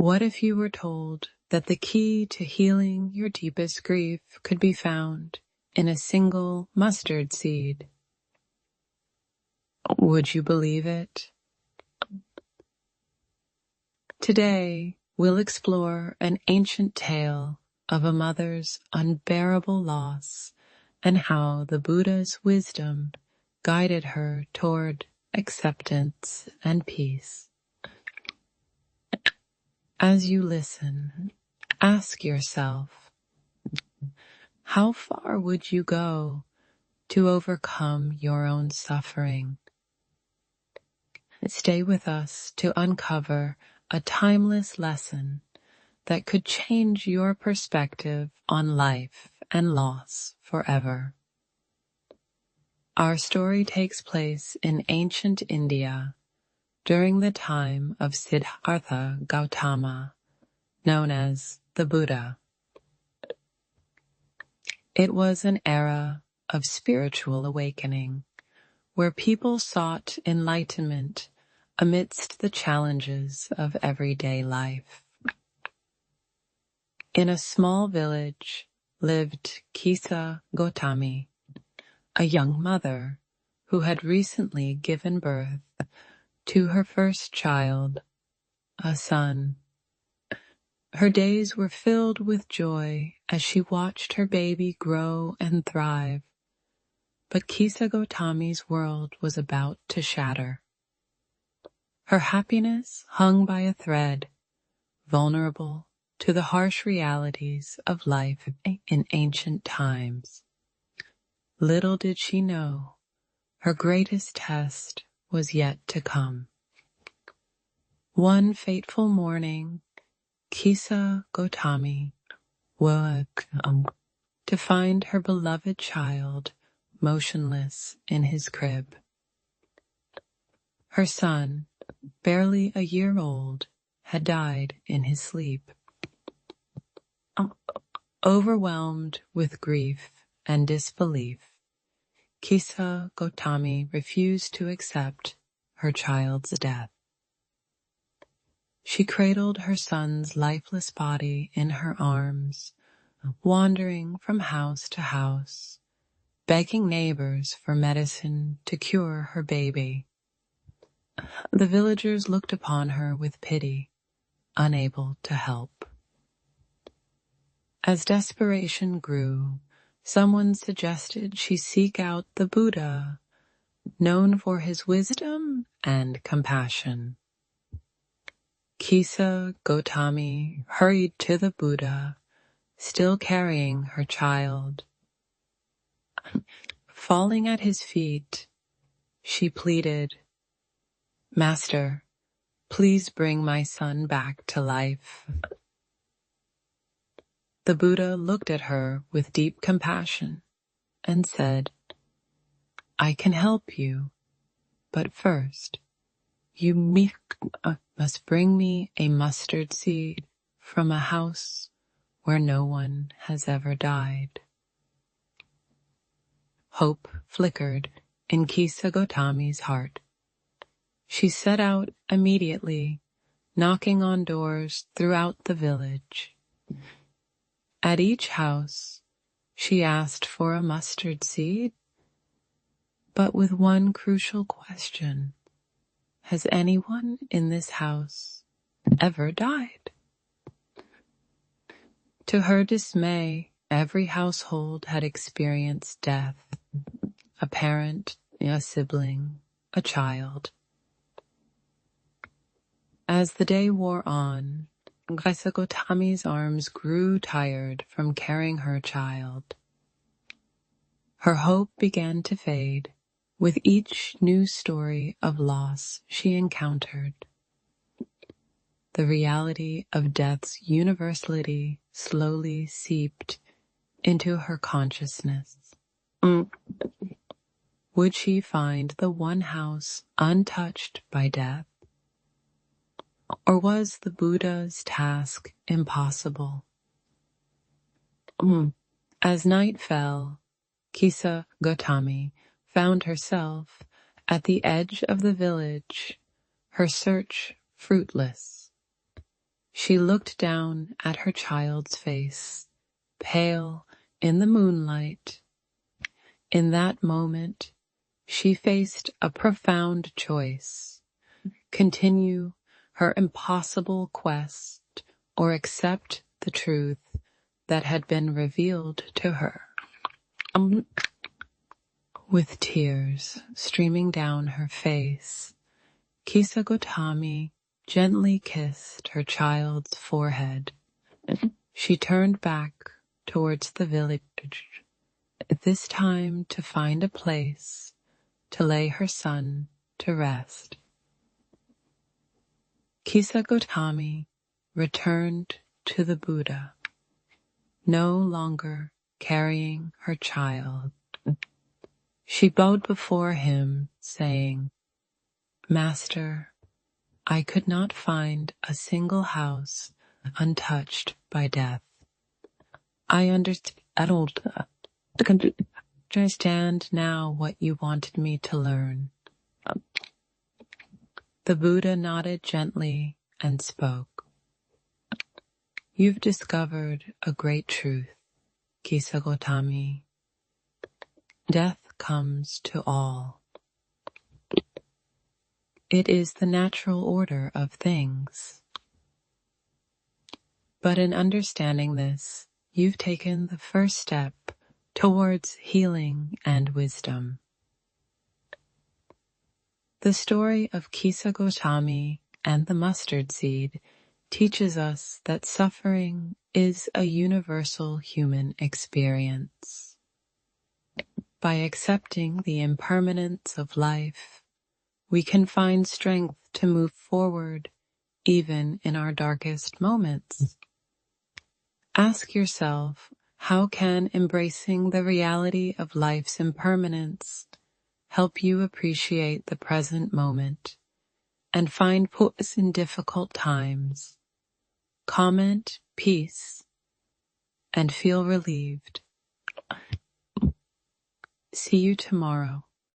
What if you were told that the key to healing your deepest grief could be found in a single mustard seed? Would you believe it? Today, we'll explore an ancient tale of a mother's unbearable loss and how the Buddha's wisdom guided her toward acceptance and peace. As you listen, ask yourself, how far would you go to overcome your own suffering? Stay with us to uncover a timeless lesson that could change your perspective on life and loss forever. Our story takes place in ancient India during the time of Siddhartha Gautama, known as the Buddha. It was an era of spiritual awakening, where people sought enlightenment amidst the challenges of everyday life. In a small village lived Kisa Gotami, a young mother who had recently given birth to her first child, a son. Her days were filled with joy as she watched her baby grow and thrive. But Kisa Gotami's world was about to shatter. Her happiness hung by a thread, vulnerable to the harsh realities of life in ancient times. Little did she know, her greatest test was yet to come. One fateful morning, Kisa Gotami woke to find her beloved child motionless in his crib. Her son, barely a year old, had died in his sleep. Overwhelmed with grief and disbelief, Kisa Gotami refused to accept her child's death. She cradled her son's lifeless body in her arms, wandering from house to house, begging neighbors for medicine to cure her baby. The villagers looked upon her with pity, unable to help. As desperation grew, someone suggested she seek out the Buddha, known for his wisdom and compassion. Kisa Gotami hurried to the Buddha, still carrying her child. Falling at his feet, she pleaded, "Master, please bring my son back to life." The Buddha looked at her with deep compassion and said, "I can help you, but first, you must bring me a mustard seed from a house where no one has ever died." Hope flickered in Kisa Gotami's heart. She set out immediately, knocking on doors throughout the village. At each house, she asked for a mustard seed, but with one crucial question: has anyone in this house ever died? To her dismay, every household had experienced death: a parent, a sibling, a child. As the day wore on, Kisa Gotami's arms grew tired from carrying her child. Her hope began to fade with each new story of loss she encountered. The reality of death's universality slowly seeped into her consciousness. Would she find the one house untouched by death? Or was the Buddha's task impossible? As night fell, Kisa Gotami found herself at the edge of the village, her search fruitless. She looked down at her child's face, pale in the moonlight. In that moment, she faced a profound choice: continue her impossible quest or accept the truth that had been revealed to her. With tears streaming down her face, Kisa Gotami gently kissed her child's forehead. She turned back towards the village, this time to find a place to lay her son to rest. Kisa Gotami returned to the Buddha, no longer carrying her child. She bowed before him, saying, "Master, I could not find a single house untouched by death. I understand now what you wanted me to learn." The Buddha nodded gently and spoke. "You've discovered a great truth, Kisa Gotami. Death comes to all. It is the natural order of things. But in understanding this, you've taken the first step towards healing and wisdom." The story of Kisa Gotami and the mustard seed teaches us that suffering is a universal human experience. By accepting the impermanence of life, we can find strength to move forward even in our darkest moments. Ask yourself, how can embracing the reality of life's impermanence help you appreciate the present moment and find purpose in difficult times? Comment peace and feel relieved. See you tomorrow.